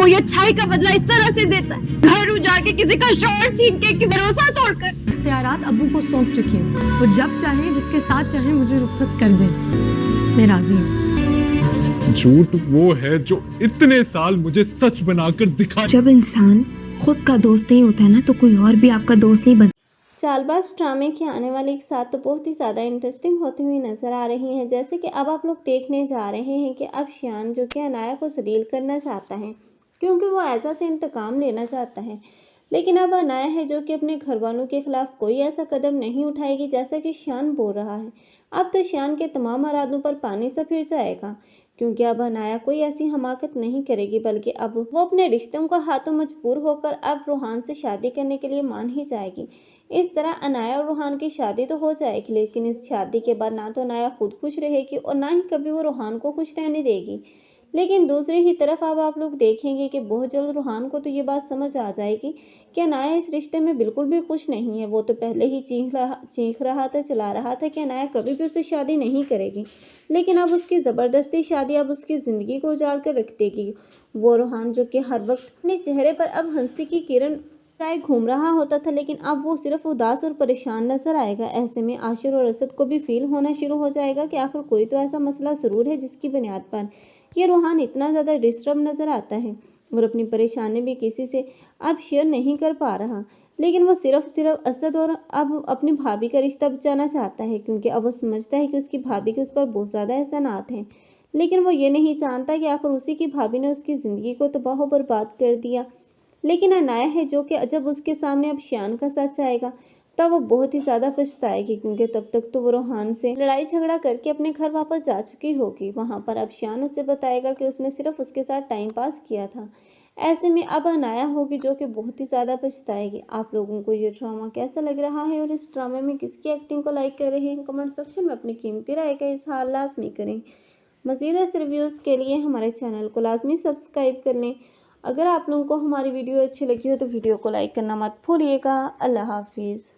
कोई अच्छाई का बदला इस तरह से देता है, घर उजाड़ के, किसी का शौहर छीन के, किसी भरोसा तोड़कर। इख्तियारात अब्बू को सौंप चुकी हूँ, वो जब चाहे जिसके साथ चाहे मुझे रुखसत कर दें, मैं राजी हूँ। झूठ वो है जो इतने साल मुझे सच बनाकर दिखा। जब इंसान खुद का दोस्त नहीं होता है ना, तो कोई और भी आपका दोस्त नहीं बनता। चालबाज ड्रामे की आने वाली एक साथ तो बहुत ही ज़्यादा इंटरेस्टिंग होती हुई नज़र आ रही हैं। जैसे कि अब आप लोग देखने जा रहे हैं कि अब शियान जो कि अनाया को जलील करना चाहता है, क्योंकि वो ऐसा से इंतकाम लेना चाहता है। लेकिन अब अनाया है जो कि अपने घर वालों के खिलाफ कोई ऐसा कदम नहीं उठाएगी जैसा कि शियान बोल रहा है। अब तो शियान के तमाम इरादों पर पानी सा फिर जाएगा, क्योंकि अब अनाया कोई ऐसी हमाकत नहीं करेगी, बल्कि अब वो अपने रिश्तों का हाथों मजबूर होकर अब रूहान से शादी करने के लिए मान ही जाएगी। इस तरह अनाया और रूहान की शादी तो हो जाएगी, लेकिन इस शादी के बाद ना तो अनाया खुद खुश रहेगी और ना ही कभी वो रूहान को खुश रहने देगी। लेकिन दूसरी ही तरफ अब आप लोग देखेंगे कि बहुत जल्द रूहान को तो ये बात समझ आ जाएगी कि अनाया इस रिश्ते में बिल्कुल भी खुश नहीं है। वो तो पहले ही चीख रहा था, चिल्ला रहा था कि अनाया कभी भी उससे शादी नहीं करेगी, लेकिन अब उसकी ज़बरदस्ती शादी अब उसकी ज़िंदगी को उजाड़ कर रख देगी। वो रूहान जो कि हर वक्त अपने चेहरे पर अब हंसी की किरण चाहे घूम रहा होता था, लेकिन अब वो सिर्फ उदास और परेशान नजर आएगा। ऐसे में आशिर और असद को भी फील होना शुरू हो जाएगा कि आखिर कोई तो ऐसा मसला ज़रूर है जिसकी बुनियाद पर ये रूहान इतना ज़्यादा डिस्टर्ब नज़र आता है और अपनी परेशानी भी किसी से अब शेयर नहीं कर पा रहा। लेकिन वो सिर्फ असद और अब अपनी भाभी का रिश्ता बचाना चाहता है, क्योंकि अब वो समझता है कि उसकी भाभी के उस पर बहुत ज़्यादा एहसानात हैं। लेकिन वो ये नहीं जानता कि आखिर उसी की भाभी ने उसकी ज़िंदगी को तबाह व बर्बाद कर दिया। लेकिन अनाया है जो कि जब उसके सामने अब शियान का सच आएगा तब वो बहुत ही ज़्यादा पछताएगी, क्योंकि तब तक तो वो रूहान से लड़ाई झगड़ा करके अपने घर वापस जा चुकी होगी। वहाँ पर अब शियान उसे बताएगा कि उसने सिर्फ उसके साथ टाइम पास किया था। ऐसे में अब अनाया होगी जो कि बहुत ही ज़्यादा पछताएगी। आप लोगों को ये ड्रामा कैसा लग रहा है और इस ड्रामे में किसकी एक्टिंग को लाइक कर रहे हैं, कमेंट सेक्शन में अपनी कीमती राय का इज़हार लाजमी करें। मज़ीद ऐसे रिव्यूज़ के लिए हमारे चैनल को लाजमी सब्सक्राइब कर लें। अगर आप लोगों को हमारी वीडियो अच्छी लगी हो तो वीडियो को लाइक करना मत भूलिएगा। अल्लाह हाफिज़।